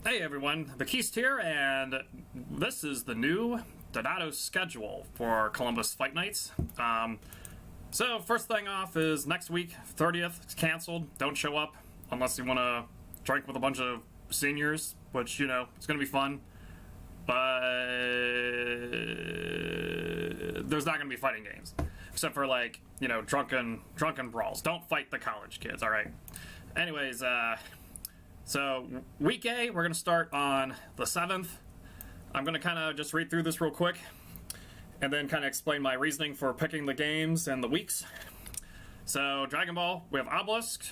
Hey everyone, TheKiest here, and this is the new Donato schedule for Columbus Fight Nights. So first thing off is next week, 30th, it's canceled. Don't show up unless you want to drink with a bunch of seniors, which, you know, it's going to be fun. But there's not going to be fighting games, except for, like, you know, drunken brawls. Don't fight the college kids, all right? Anyways, so week A, we're going to start on the 7th. I'm going to kind of just read through this real quick and then kind of explain my reasoning for picking the games and the weeks. So Dragon Ball, we have Obelisk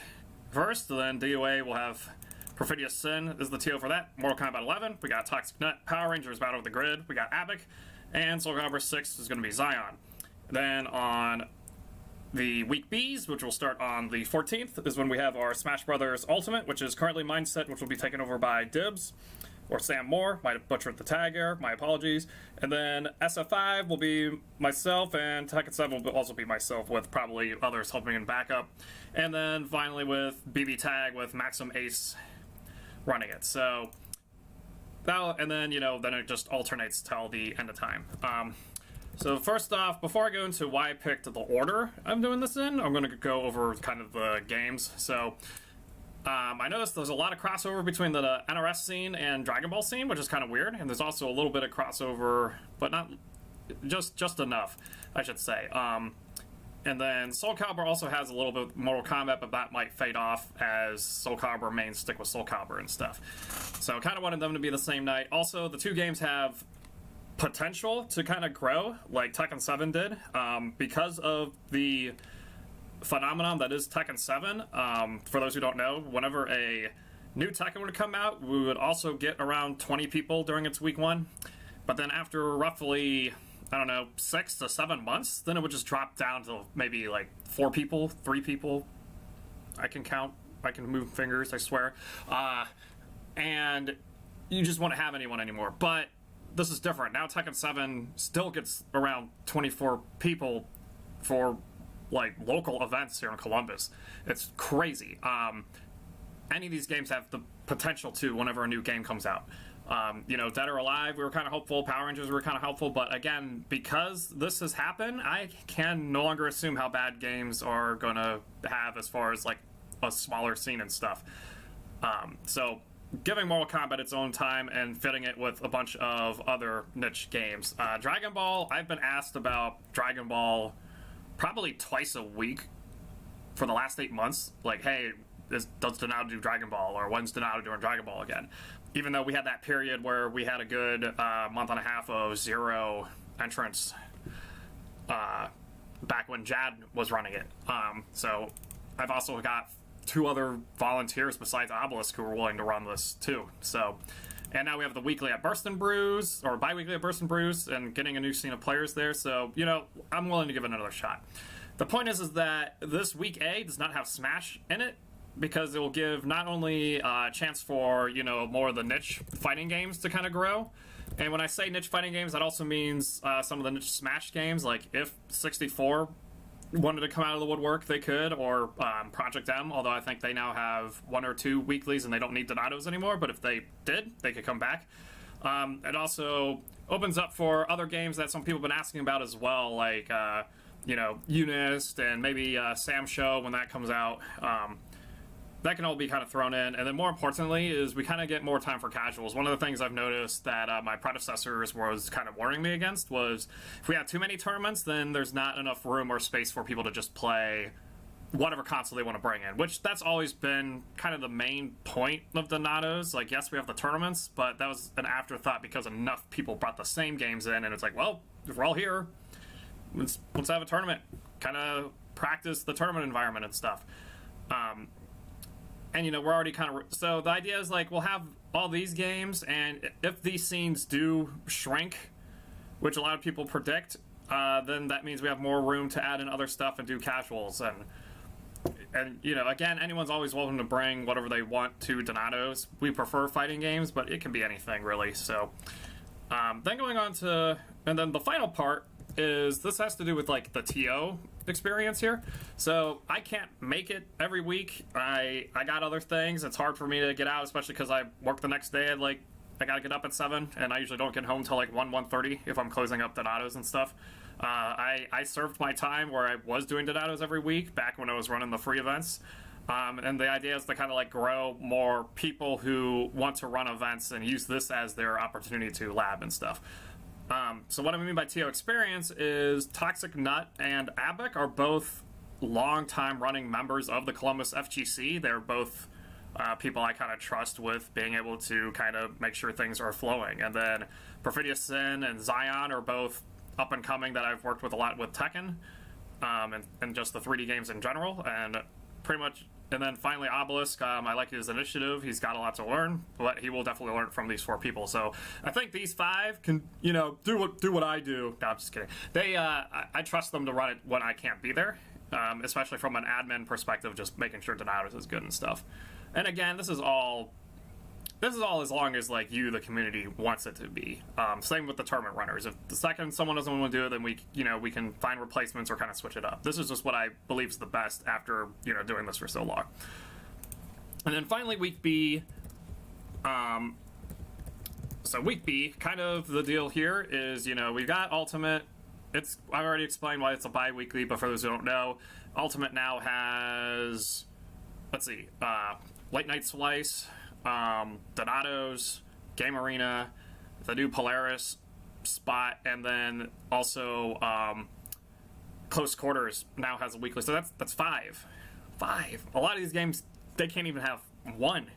first, then DOA will have PerfidiousSinn is the TO for that. Mortal Kombat 11, we got ToxicNut, Power Rangers Battle of the Grid, we got Abbock, and Soul Calibur 6 is going to be Zion. Then on the week B's, which will start on the 14th, is when we have our Smash Brothers Ultimate, which is currently Mindset, which will be taken over by Dibs, or Sam Moore. Might have butchered the tag there, my apologies. And then SF5 will be myself, and Tekken 7 will also be myself, with probably others helping in backup. And then finally with BBTag with Maxim Ace running it. So, and then, you know, then it just alternates till the end of time. So first off, before I go into why I picked the order I'm doing this in, I'm going to go over kind of the games. So I noticed there's a lot of crossover between the NRS scene and Dragon Ball scene, which is kind of weird. And there's also a little bit of crossover, but not just enough, I should say. And then Soul Calibur also has a little bit of Mortal Kombat, but that might fade off as Soul Calibur mains stick with Soul Calibur and stuff. So I kind of wanted them to be the same night. Also, the two games have potential to kind of grow like Tekken 7 did, because of the phenomenon that is Tekken 7. For those who don't know, whenever a new Tekken would come out, we would also get around 20 people during its week 1. But then after roughly, I don't know, 6 to 7 months, then it would just drop down to maybe like 4 people, 3 people. I can count, I can move fingers, I swear. And you just won't have anyone anymore. But this is different. Now Tekken 7 still gets around 24 people for, like, local events here in Columbus. It's crazy. Any of these games have the potential to whenever a new game comes out. You know, Dead or Alive, we were kind of hopeful. Power Rangers, we were kind of hopeful. But again, because this has happened, I can no longer assume how bad games are going to have as far as, like, a smaller scene and stuff. So giving Mortal Kombat its own time and fitting it with a bunch of other niche games. Dragon Ball, I've been asked about Dragon Ball probably twice a week for the last 8 months. Like, hey, does Donato do Dragon Ball, or when's Donato doing Dragon Ball again? Even though we had that period where we had a good month and a half of 0 entrants back when Jad was running it. So I've also got 2 other volunteers besides Obelisk who are willing to run this too. So, and now we have the weekly at Burst and Brews, or bi-weekly at Burst and Brews, and getting a new scene of players there. So, you know, I'm willing to give it another shot. The point is that this week A does not have Smash in it, because it will give not only a chance for, you know, more of the niche fighting games to kind of grow. And when I say niche fighting games, that also means some of the niche Smash games, like if 64 wanted to come out of the woodwork, they could, or Project M, although I think they now have 1 or 2 weeklies and they don't need Donatos anymore, but if they did, they could come back. It also opens up for other games that some people have been asking about as well, like, you know, Unist and maybe Sam Show when that comes out. That can all be kind of thrown in. And then more importantly is we kind of get more time for casuals. One of the things I've noticed that my predecessors was kind of warning me against was if we have too many tournaments, then there's not enough room or space for people to just play whatever console they want to bring in, which that's always been kind of the main point of Donatos. Like, yes, we have the tournaments, but that was an afterthought because enough people brought the same games in, and it's like, well, if we're all here, let's have a tournament. Kind of practice the tournament environment and stuff. And, you know, we're already kind of... So the idea is, like, we'll have all these games, and if these scenes do shrink, which a lot of people predict, then that means we have more room to add in other stuff and do casuals. And you know, again, anyone's always welcome to bring whatever they want to Donatos. We prefer fighting games, but it can be anything, really. So then going on to... And then the final part is this has to do with, like, the TO experience here. So I can't make it every week. I got other things. It's hard for me to get out, especially because I work the next day at like, I gotta get up at 7, and I usually don't get home till like 1:30 if I'm closing up Donatos and stuff. I served my time where I was doing Donatos every week back when I was running the free events. And the idea is to kind of like grow more people who want to run events and use this as their opportunity to lab and stuff. So what I mean by TO experience is ToxicNut and Abbock are both long-time running members of the Columbus FGC. They're both people I kind of trust with being able to kind of make sure things are flowing. And then PerfidiousSinn and Zion are both up and coming that I've worked with a lot with Tekken, and just the 3D games in general, and pretty much. And then finally Obelisk, I like his initiative. He's got a lot to learn, but he will definitely learn from these 4 people. So I think these 5 can, you know, do what I do. No, I'm just kidding. They, I trust them to run it when I can't be there, especially from an admin perspective, just making sure Donatos is good and stuff. And again, this is all as long as like you, the community, wants it to be. Same with the tournament runners. If the second someone doesn't want to do it, then we can find replacements or kind of switch it up. This is just what I believe is the best after doing this for so long. And then finally, week B. So week B, kind of the deal here is we've got Ultimate. I've already explained why it's a bi-weekly, but for those who don't know, Ultimate now has, let's see, Late Night Slice, Donatos, Game Arena, the new Polaris spot, and then also Close Quarters now has a weekly. So that's 5. A lot of these games, they can't even have 1.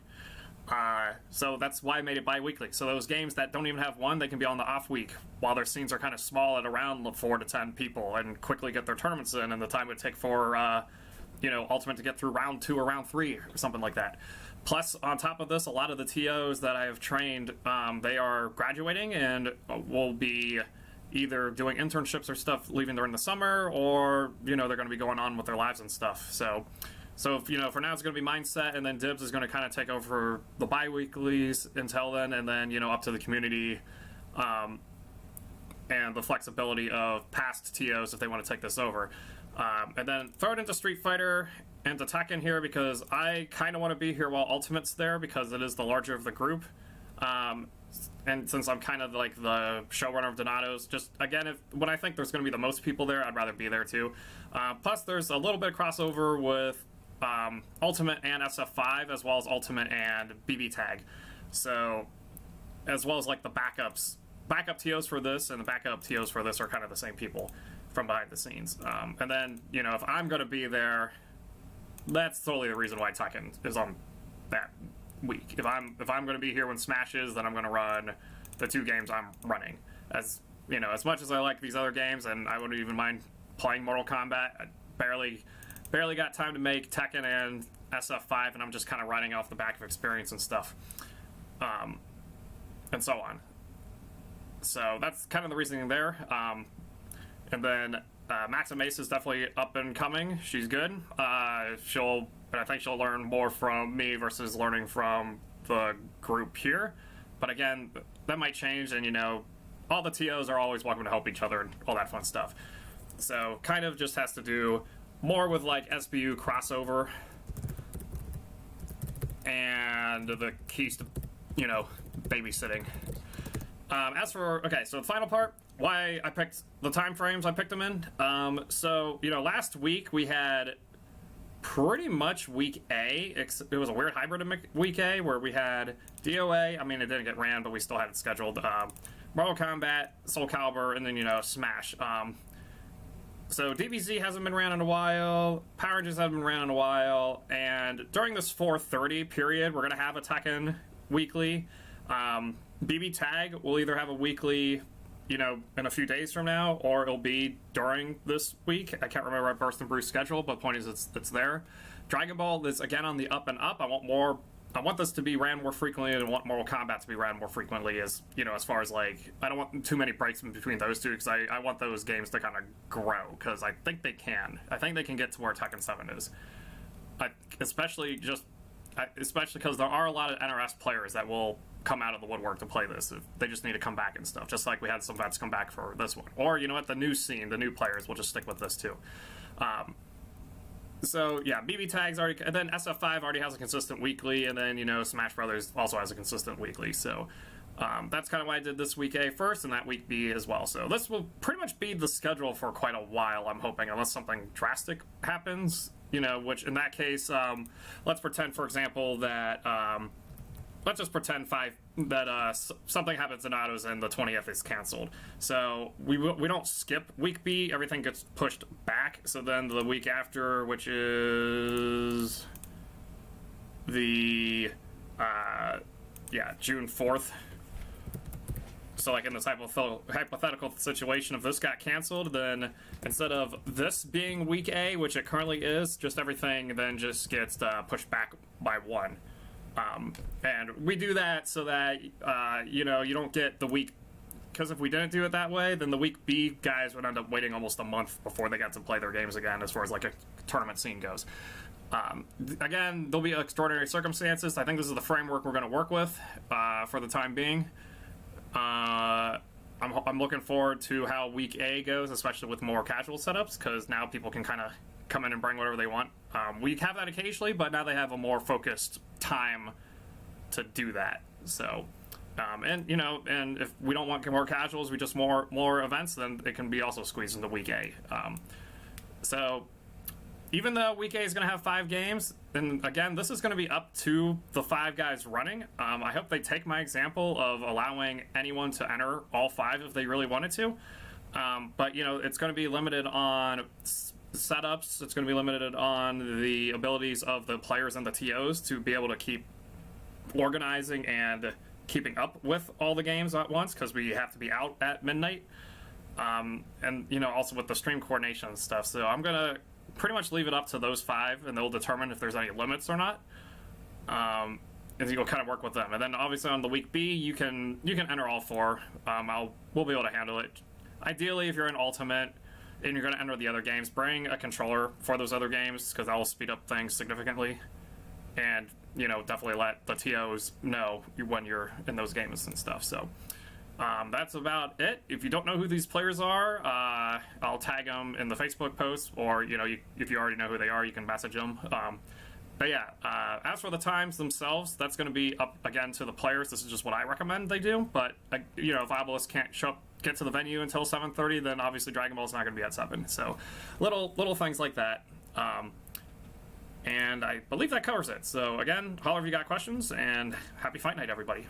So that's why I made it bi-weekly. So those games that don't even have 1, they can be on the off week while their scenes are kind of small at around 4 to 10 people and quickly get their tournaments in, and the time it would take for Ultimate to get through round 2 or round 3 or something like that. Plus, on top of this, a lot of the TOs that I have trained, they are graduating and will be either doing internships or stuff leaving during the summer, or they're going to be going on with their lives and stuff. So for now it's going to be Mindset, and then Dibs is going to kind of take over the bi-weeklies until then, and then up to the community and the flexibility of past TOs if they want to take this over. And then throw it into Street Fighter and to Tekken here, because I kind of want to be here while Ultimate's there, because it is the larger of the group. And since I'm kind of like the showrunner of Donatos, just again, when I think there's going to be the most people there, I'd rather be there too. Plus, there's a little bit of crossover with Ultimate and SF5, as well as Ultimate and BBTag. So, as well as like the backup TOs for this and the backup TOs for this are kind of the same people from behind the scenes. And then, if I'm going to be there, that's totally the reason why Tekken is on that week. If I'm going to be here when Smash is, then I'm going to run the 2 games I'm running. As much as I like these other games, and I wouldn't even mind playing Mortal Kombat, I barely got time to make Tekken and SF5, and I'm just kind of riding off the back of experience and stuff, and so on. So that's kind of the reasoning there. And then Maxim Ace is definitely up and coming. She's good. I think she'll learn more from me versus learning from the group here. But again, that might change, and all the TOs are always welcome to help each other and all that fun stuff. So kind of just has to do more with like SBU crossover and the keys to babysitting. So the final part, why I picked the time frames I picked them in. Last week we had pretty much week A. It was a weird hybrid of week A where we had DOA. I mean, it didn't get ran, but we still had it scheduled. Mortal Kombat, Soul Calibur, and then Smash. So DBZ hasn't been ran in a while. Power Rangers haven't been ran in a while. And during this 4:30 period, we're gonna have a Tekken weekly. BBTag will either have a weekly, in a few days from now, or it'll be during this week. I can't remember our Burst and Bruce schedule, but the point is it's there. Dragon Ball is again on the up and up. I want this to be ran more frequently, and I want Mortal Kombat to be ran more frequently, as far as like, I don't want too many breaks in between those two, because I want those games to kind of grow, because I think they can. I think they can get to where Tekken 7 is. Especially just especially because there are a lot of NRS players that will come out of the woodwork to play this. If they just need to come back and stuff, just like we had some vets come back for this one. Or, you know what, the new scene, the new players will just stick with this too. So yeah, BB tags already, and then SF5 already has a consistent weekly, and then, you know, Smash Brothers also has a consistent weekly. So that's kind of why I did this week A first and that week B as well. So this will pretty much be the schedule for quite a while, I'm hoping, unless something drastic happens, you know, which in that case, let's pretend, for example, that let's just pretend that something happens in autos and the 20th is canceled. So we don't skip week B. Everything gets pushed back. So then the week after, which is the June 4th. So like in this hypothetical situation, if this got canceled, then instead of this being week A, which it currently is, just everything then just gets pushed back by one. And we do that so that, you know, you don't get the week, because if we didn't do it that way, then the week B guys would end up waiting almost a month before they got to play their games again, as far as like a tournament scene goes. Again, there'll be extraordinary circumstances. I think this is the framework we're going to work with for the time being. I'm looking forward to how week A goes, especially with more casual setups, because now people can kind of come in and bring whatever they want. We have that occasionally, but now they have a more focused time to do that. So, and you know, and if we don't want more casuals, we just more events, then it can be also squeezed into week A. So, even though week A is going to have 5 games, and again, this is going to be up to the 5 guys running. I hope they take my example of allowing anyone to enter all 5 if they really wanted to. But you know, it's going to be limited on setups. It's going to be limited on the abilities of the players and the TOs to be able to keep organizing and keeping up with all the games at once, because we have to be out at midnight. And you know, also with the stream coordination and stuff. So I'm going to pretty much leave it up to those 5, and they'll determine if there's any limits or not. And you'll kind of work with them. And then obviously on the week B, you can enter all 4. We'll be able to handle it. Ideally, if you're in Ultimate and you're going to enter the other games, bring a controller for those other games, because that will speed up things significantly. And, you know, definitely let the TOs know when you're in those games and stuff. So that's about it. If you don't know who these players are, I'll tag them in the Facebook post, or, you know, if you already know who they are, you can message them. But yeah, as for the times themselves, that's going to be up again to the players. This is just what I recommend they do. But you know, if Obelisk can't get to the venue until 7:30, then obviously Dragon Ball's not going to be at 7. So little things like that. And I believe that covers it. So again, holler if you got questions, and happy Fight Night, everybody.